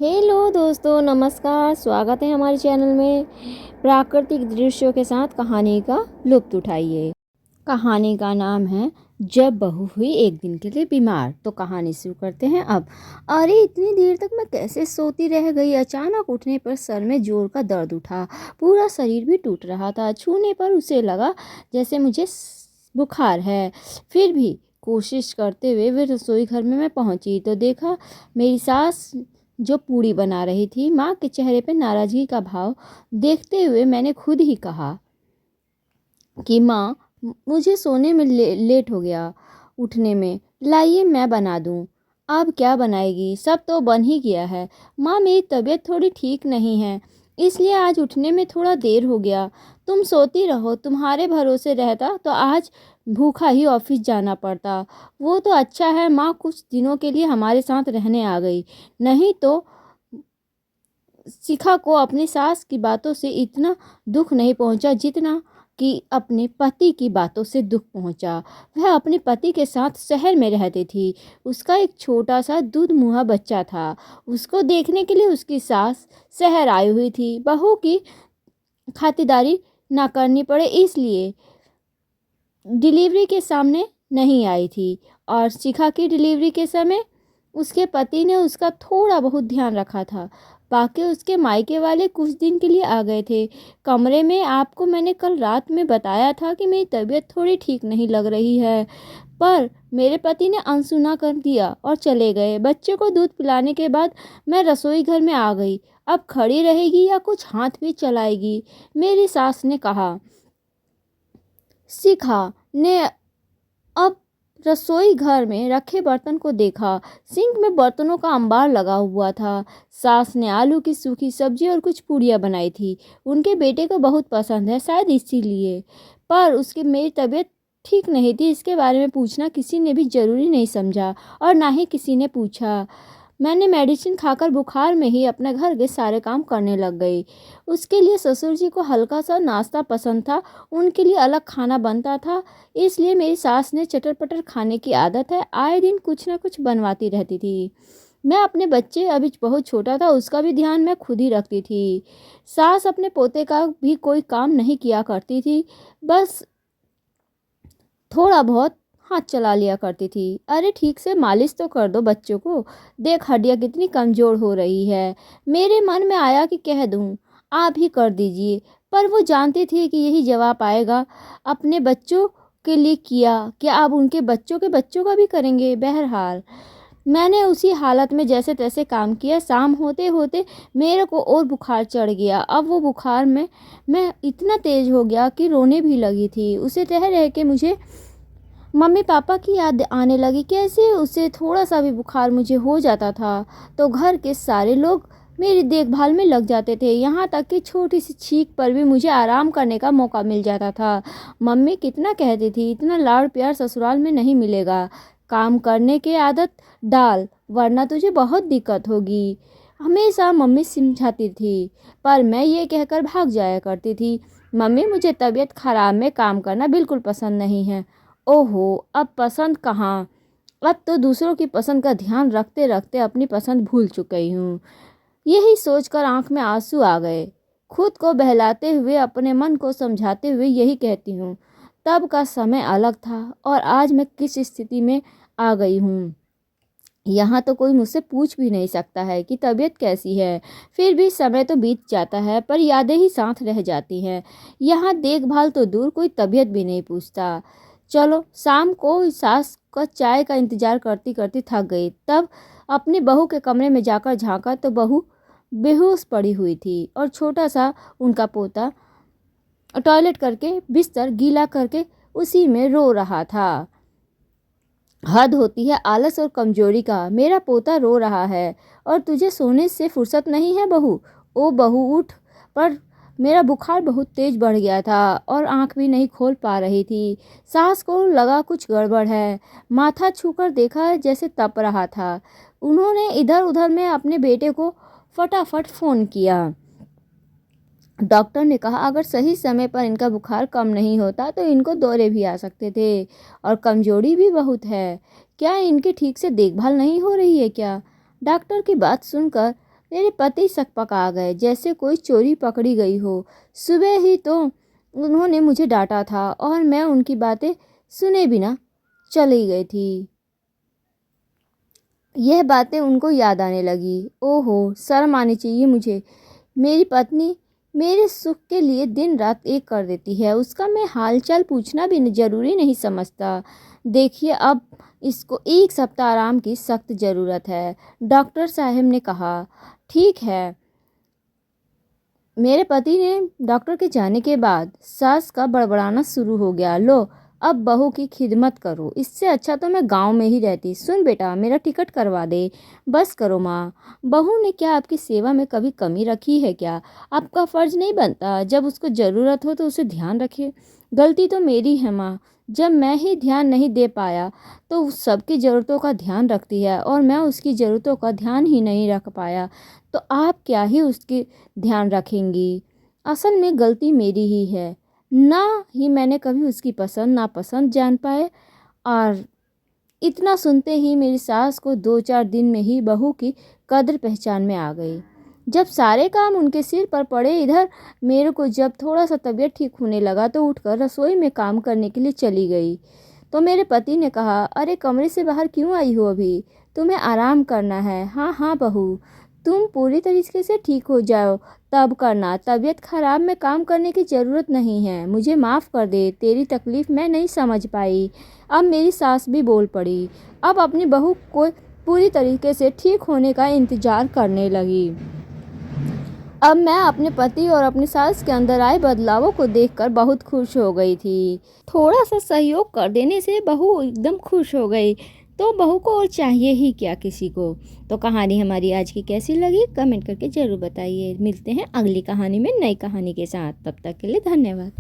Hello दोस्तों, नमस्कार। स्वागत है हमारे चैनल में। प्राकृतिक दृश्यों के साथ कहानी का लुत्फ़ उठाइए। कहानी का नाम है जब बहू हुई एक दिन के लिए बीमार। तो कहानी शुरू करते हैं अब। अरे इतनी देर तक मैं कैसे सोती रह गई। अचानक उठने पर सर में जोर का दर्द उठा। पूरा शरीर भी टूट रहा था। छूने पर उसे लगा जैसे मुझे बुखार है। फिर भी कोशिश करते हुए वे रसोई घर में मैं पहुंची तो देखा मेरी सास जो पूड़ी बना रही थी। माँ के चेहरे पर नाराज़गी का भाव देखते हुए मैंने खुद ही कहा कि माँ, मुझे सोने में लेट हो गया उठने में। लाइए मैं बना दूँ। अब क्या बनाएगी? सब तो बन ही गया है। माँ, मेरी तबीयत थोड़ी ठीक नहीं है, इसलिए आज उठने में थोड़ा देर हो गया। तुम सोती रहो। तुम्हारे भरोसे रहता तो आज भूखा ही ऑफिस जाना पड़ता। वो तो अच्छा है माँ कुछ दिनों के लिए हमारे साथ रहने आ गई, नहीं तो शिखा को अपनी सास की बातों से इतना दुख नहीं पहुंचा जितना कि अपने पति की बातों से दुख पहुंचा। वह अपने पति के साथ शहर में रहती थी। उसका एक छोटा सा दूध मुहा बच्चा था। उसको देखने के लिए उसकी सास शहर आई हुई थी। बहू की खातिरदारी ना करनी पड़े इसलिए डिलीवरी के सामने नहीं आई थी। और शिखा की डिलीवरी के समय उसके पति ने उसका थोड़ा बहुत ध्यान रखा था। बाकी उसके मायके वाले कुछ दिन के लिए आ गए थे कमरे में। आपको मैंने कल रात में बताया था कि मेरी तबीयत थोड़ी ठीक नहीं लग रही है, पर मेरे पति ने अनसुना कर दिया और चले गए। बच्चे को दूध पिलाने के बाद मैं रसोई घर में आ गई। अब खड़ी रहेगी या कुछ हाथ भी चलाएगी? मेरी सास ने कहा। शिखा ने अब रसोई घर में रखे बर्तन को देखा। सिंक में बर्तनों का अंबार लगा हुआ था। सास ने आलू की सूखी सब्जी और कुछ पूड़ियाँ बनाई थी। उनके बेटे को बहुत पसंद है, शायद इसीलिए। पर उसकी मेरी तबीयत ठीक नहीं थी, इसके बारे में पूछना किसी ने भी ज़रूरी नहीं समझा और ना ही किसी ने पूछा। मैंने मेडिसिन खाकर बुखार में ही अपने घर के सारे काम करने लग गई। उसके लिए ससुर जी को हल्का सा नाश्ता पसंद था, उनके लिए अलग खाना बनता था। इसलिए मेरी सास ने चटर पटर खाने की आदत है, आए दिन कुछ ना कुछ बनवाती रहती थी। मैं अपने बच्चे अभी बहुत छोटा था, उसका भी ध्यान मैं खुद ही रखती थी। सास अपने पोते का भी कोई काम नहीं किया करती थी, बस थोड़ा बहुत हाथ चला लिया करती थी। अरे ठीक से मालिश तो कर दो बच्चों को, देख हड्डियाँ कितनी कमज़ोर हो रही है। मेरे मन में आया कि कह दूँ आप ही कर दीजिए, पर वो जानती थी कि यही जवाब आएगा। अपने बच्चों के लिए किया, क्या अब उनके बच्चों के बच्चों का भी करेंगे? बहरहाल मैंने उसी हालत में जैसे तैसे काम किया। शाम होते होते मेरे को और बुखार चढ़ गया। अब वो बुखार में मैं इतना तेज़ हो गया कि रोने भी लगी थी। उसे रह रह के मुझे मम्मी पापा की याद आने लगी। कैसे उसे थोड़ा सा भी बुखार मुझे हो जाता था तो घर के सारे लोग मेरी देखभाल में लग जाते थे। यहाँ तक कि छोटी सी छींक पर भी मुझे आराम करने का मौका मिल जाता था। मम्मी कितना कहती थी, इतना लाड़ प्यार ससुराल में नहीं मिलेगा। काम करने की आदत डाल वरना तुझे बहुत दिक्कत होगी, हमेशा मम्मी समझाती थी। पर मैं ये कहकर भाग जाया करती थी। मम्मी, मुझे तबीयत ख़राब में काम करना बिल्कुल पसंद नहीं है। ओहो, अब पसंद कहाँ, अब तो दूसरों की पसंद का ध्यान रखते रखते अपनी पसंद भूल चुकी हूँ। यही सोचकर आंख में आंसू आ गए। खुद को बहलाते हुए अपने मन को समझाते हुए यही कहती हूँ, तब का समय अलग था और आज मैं किस स्थिति में आ गई हूँ। यहाँ तो कोई मुझसे पूछ भी नहीं सकता है कि तबीयत कैसी है। फिर भी समय तो बीत जाता है पर यादें ही साथ रह जाती हैं। यहाँ देखभाल तो दूर, कोई तबीयत भी नहीं पूछता। चलो, शाम को सास का चाय का इंतज़ार करती करती थक गई। तब अपनी बहू के कमरे में जाकर झांका तो बहू बेहोश पड़ी हुई थी और छोटा सा उनका पोता टॉयलेट करके बिस्तर गीला करके उसी में रो रहा था। हद होती है आलस और कमजोरी का। मेरा पोता रो रहा है और तुझे सोने से फुर्सत नहीं है बहू? ओ बहू उठ। पर मेरा बुखार बहुत तेज बढ़ गया था और आंख भी नहीं खोल पा रही थी। सास को लगा कुछ गड़बड़ है। माथा छूकर देखा जैसे तप रहा था। उन्होंने इधर उधर में अपने बेटे को फटाफट फ़ोन किया। डॉक्टर ने कहा अगर सही समय पर इनका बुखार कम नहीं होता तो इनको दौरे भी आ सकते थे और कमजोरी भी बहुत है। क्या इनकी ठीक से देखभाल नहीं हो रही है क्या? डॉक्टर की बात सुनकर मेरे पति सकपका गए, जैसे कोई चोरी पकड़ी गई हो। सुबह ही तो उन्होंने मुझे डांटा था और मैं उनकी बातें सुने बिना चली गई थी। यह बातें उनको याद आने लगी। ओहो, शर्म आनी चाहिए मुझे। मेरी पत्नी मेरे सुख के लिए दिन रात एक कर देती है, उसका मैं हालचाल पूछना भी ज़रूरी नहीं समझता। देखिए, अब इसको 1 सप्ताह आराम की सख्त ज़रूरत है, डॉक्टर साहब ने कहा। ठीक है। मेरे पति ने डॉक्टर के जाने के बाद सास का बड़बड़ाना शुरू हो गया। लो, अब बहू की खिदमत करो, इससे अच्छा तो मैं गांव में ही रहती। सुन बेटा, मेरा टिकट करवा दे। बस करो माँ। बहू ने क्या आपकी सेवा में कभी कमी रखी है क्या? आपका फ़र्ज़ नहीं बनता जब उसको ज़रूरत हो तो उसे ध्यान रखे। गलती तो मेरी है माँ, जब मैं ही ध्यान नहीं दे पाया तो उस सबकी ज़रूरतों का ध्यान रखती है और मैं उसकी ज़रूरतों का ध्यान ही नहीं रख पाया तो आप क्या ही उसकी ध्यान रखेंगी। असल में गलती मेरी ही है, ना ही मैंने कभी उसकी पसंद नापसंद जान पाए। और इतना सुनते ही मेरी सास को 2-4 दिन में ही बहू की कद्र पहचान में आ गई। जब सारे काम उनके सिर पर पड़े, इधर मेरे को जब थोड़ा सा तबीयत ठीक होने लगा तो उठकर रसोई में काम करने के लिए चली गई। तो मेरे पति ने कहा, अरे कमरे से बाहर क्यों आई हो? अभी तुम्हें आराम करना है। हाँ हाँ बहू, तुम पूरी तरीके से ठीक हो जाओ तब करना। तबीयत खराब में काम करने की ज़रूरत नहीं है। मुझे माफ़ कर दे, तेरी तकलीफ़ मैं नहीं समझ पाई। अब मेरी सास भी बोल पड़ी। अब अपनी बहू को पूरी तरीके से ठीक होने का इंतज़ार करने लगी। अब मैं अपने पति और अपनी सास के अंदर आए बदलावों को देखकर बहुत खुश हो गई थी। थोड़ा सा सहयोग कर देने से बहू एकदम खुश हो गई। तो बहू को और चाहिए ही क्या किसी को। तो कहानी हमारी आज की कैसी लगी कमेंट करके ज़रूर बताइए। मिलते हैं अगली कहानी में नई कहानी के साथ। तब तक के लिए धन्यवाद।